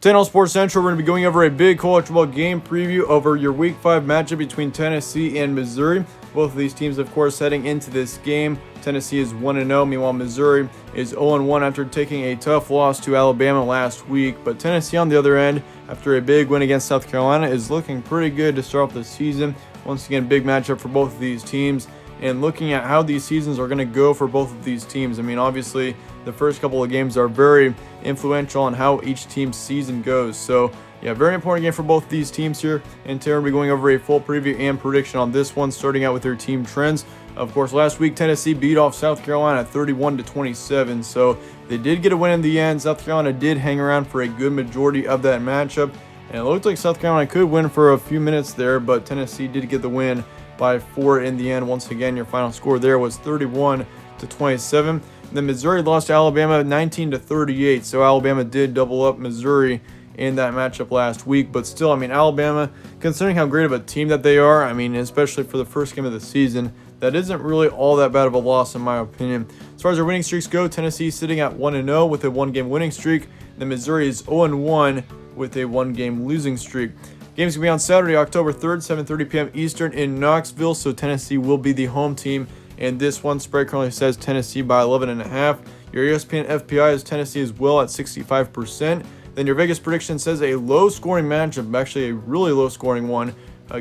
10 Sports Central, we're going to be going over a big college football game preview over your Week 5 matchup between Tennessee and Missouri. Both of these teams, of course, heading into this game. Tennessee is 1-0, meanwhile Missouri is 0-1 after taking a tough loss to Alabama last week. But Tennessee, on the other end, after a big win against South Carolina, is looking pretty good to start off the season. Once again, big matchup for both of these teams. And looking at how these seasons are going to go for both of these teams, I mean, obviously, the first couple of games are very influential on how each team's season goes. So, yeah, very important game for both these teams here. And Taylor will be going over a full preview and prediction on this one, starting out with their team trends. Of course, last week, Tennessee beat off South Carolina 31-27. So, they did get a win in the end. South Carolina did hang around for a good majority of that matchup. And it looked like South Carolina could win for a few minutes there, but Tennessee did get the win by 4 in the end. Once again, your final score there was 31-27. Then Missouri lost to Alabama 19-38. So Alabama did double up Missouri in that matchup last week. But still, I mean, Alabama, considering how great of a team that they are, I mean, especially for the first game of the season, that isn't really all that bad of a loss in my opinion. As far as our winning streaks go, Tennessee sitting at 1-0 with a one-game winning streak. Then Missouri is 0-1 with a one-game losing streak. Games will be on Saturday, October 3rd, 7:30 p.m. Eastern in Knoxville, so Tennessee will be the home team. And this one spread currently says Tennessee by 11.5. Your ESPN FPI is Tennessee as well at 65%. Then your Vegas prediction says a low-scoring matchup, actually a really low-scoring one,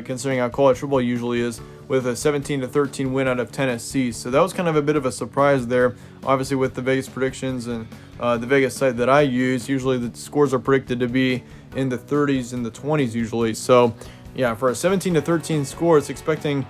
considering how college football usually is, with a 17-13 win out of Tennessee. So that was kind of a bit of a surprise there. Obviously, with the Vegas predictions and the Vegas site that I use, usually the scores are predicted to be in the 30s and the 20s usually. So, yeah, for a 17-13 score, it's expecting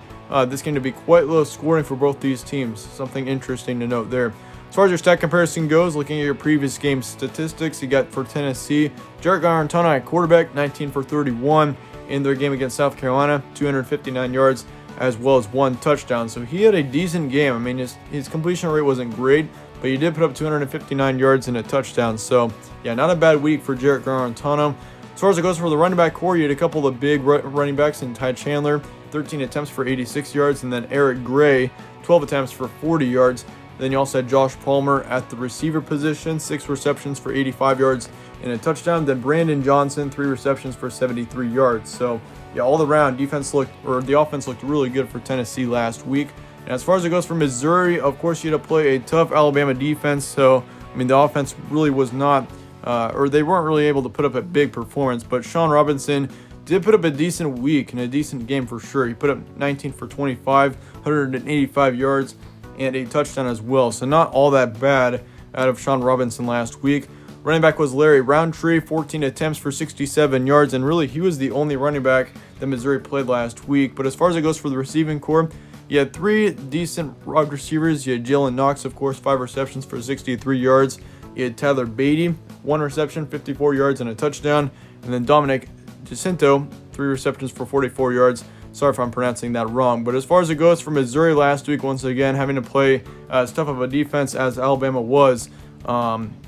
this game to be quite low scoring for both these teams. Something interesting to note there. As far as your stat comparison goes, looking at your previous game statistics, you got for Tennessee, Jarrett Garantano at quarterback, 19 for 31 in their game against South Carolina, 259 yards, as well as 1 touchdown. So he had a decent game. I mean, his completion rate wasn't great, but he did put up 259 yards and a touchdown. So, yeah, not a bad week for Jarrett Garantano. As far as it goes for the running back core, you had a couple of big running backs in Ty Chandler, 13 attempts for 86 yards, and then Eric Gray, 12 attempts for 40 yards. Then you also had Josh Palmer at the receiver position, 6 receptions for 85 yards and a touchdown. Then Brandon Johnson, 3 receptions for 73 yards. So, yeah, all around, the offense looked really good for Tennessee last week. And as far as it goes for Missouri, of course, you had to play a tough Alabama defense. So, I mean, the offense really was not, or they weren't really able to put up a big performance. But Sean Robinson did put up a decent week and a decent game for sure. He put up 19 for 25, 185 yards, and a touchdown as well. So not all that bad out of Sean Robinson last week. Running back was Larry Roundtree, 14 attempts for 67 yards, and really he was the only running back that Missouri played last week. But as far as it goes for the receiving core, you had 3 decent wide receivers. You had Jalen Knox, of course, 5 receptions for 63 yards. You had Tyler Beatty, 1 reception, 54 yards, and a touchdown. And then Dominic Jacinto, 3 receptions for 44 yards. Sorry if I'm pronouncing that wrong. But as far as it goes for Missouri last week, once again, having to play as tough of a defense as Alabama was,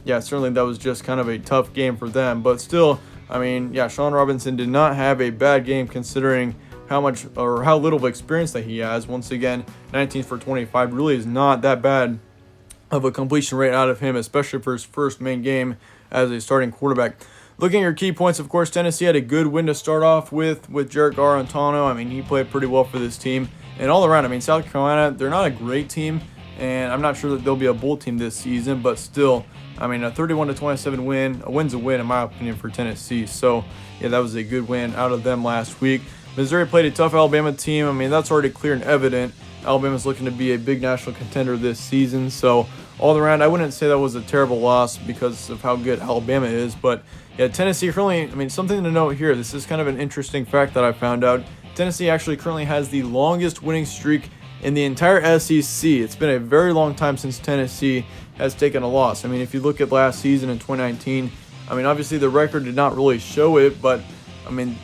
yeah, certainly that was just kind of a tough game for them. But still, I mean, yeah, Sean Robinson did not have a bad game considering how much or how little of experience that he has. Once again, 19 for 25 really is not that bad of a completion rate out of him, especially for his first main game as a starting quarterback. Looking at your key points, of course, Tennessee had a good win to start off with Jarrett Garantano. I mean, he played pretty well for this team. And all around, I mean, South Carolina, they're not a great team, and I'm not sure that they'll be a bowl team this season, but still, I mean, a 31-27 win, a win's a win in my opinion for Tennessee. So, yeah, that was a good win out of them last week. Missouri played a tough Alabama team. I mean, that's already clear and evident. Alabama's looking to be a big national contender this season. So, all around, I wouldn't say that was a terrible loss because of how good Alabama is, but yeah, Tennessee currently, I mean, something to note here. This is kind of an interesting fact that I found out. Tennessee actually currently has the longest winning streak in the entire SEC. It's been a very long time since Tennessee has taken a loss. I mean, if you look at last season in 2019, I mean, obviously the record did not really show it, but I mean,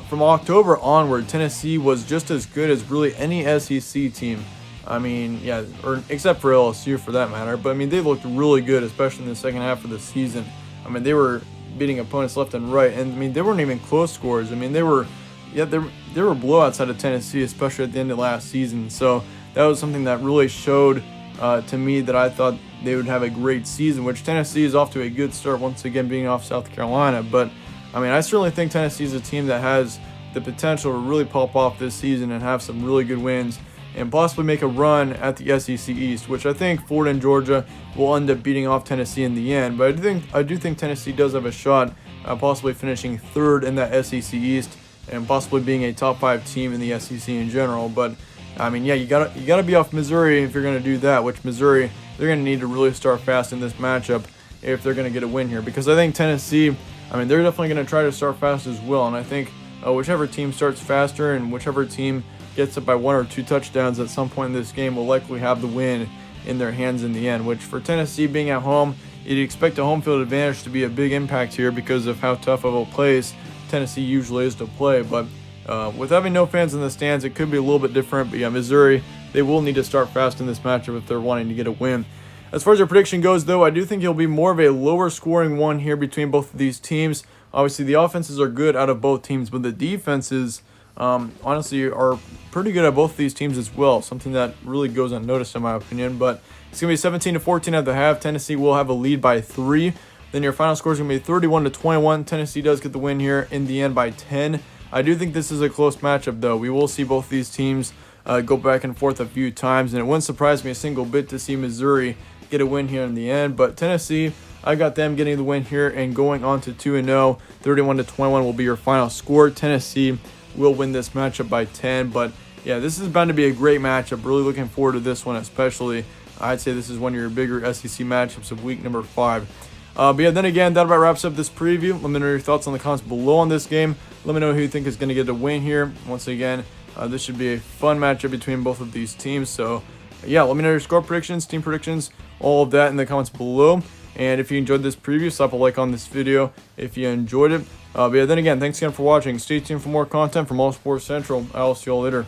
from October onward, Tennessee was just as good as really any SEC team. I mean, yeah, or except for LSU for that matter. But I mean, they looked really good, especially in the second half of the season. I mean, they were beating opponents left and right, and I mean, they weren't even close scores. I mean, they were blowouts out of Tennessee, especially at the end of last season. So that was something that really showed to me that I thought they would have a great season, which Tennessee is off to a good start once again, being off South Carolina. But I mean, I certainly think Tennessee is a team that has the potential to really pop off this season and have some really good wins and possibly make a run at the SEC East, which I think Florida and Georgia will end up beating off Tennessee in the end. But I do think Tennessee does have a shot possibly finishing third in that SEC East and possibly being a top 5 team in the SEC in general. But I mean, yeah, you gotta be off Missouri if you're gonna do that. Which Missouri, they're gonna need to really start fast in this matchup if they're gonna get a win here, because I think Tennessee, I mean, they're definitely gonna try to start fast as well. And I think whichever team starts faster and whichever team gets up by 1 or 2 touchdowns at some point in this game will likely have the win in their hands in the end. Which for Tennessee being at home, you'd expect a home field advantage to be a big impact here because of how tough of a place Tennessee usually is to play. But with having no fans in the stands, it could be a little bit different. But yeah, Missouri, they will need to start fast in this matchup if they're wanting to get a win. As far as your prediction goes, though, I do think it'll be more of a lower scoring one here between both of these teams. Obviously, the offenses are good out of both teams, but the defenses honestly are pretty good at both of these teams as well. Something that really goes unnoticed in my opinion. But it's going to be 17-14 at the half. Tennessee will have a lead by 3. Then your final score is going to be 31-21. Tennessee does get the win here in the end by 10. I do think this is a close matchup, though. We will see both these teams go back and forth a few times, and it wouldn't surprise me a single bit to see Missouri get a win here in the end. But Tennessee, I got them getting the win here and going on to 2-0. 31-21 will be your final score. Tennessee will win this matchup by 10. But yeah, this is bound to be a great matchup. Really looking forward to this one, especially. I'd say this is one of your bigger SEC matchups of week number 5. But yeah, then again, that about wraps up this preview. Let me know your thoughts in the comments below on this game. Let me know who you think is going to get a win here. Once again, this should be a fun matchup between both of these teams. So yeah, let me know your score predictions, team predictions, all of that in the comments below. And if you enjoyed this preview, slap a like on this video if you enjoyed it. But yeah, then again, thanks again for watching. Stay tuned for more content from All Sports Central. I'll see you all later.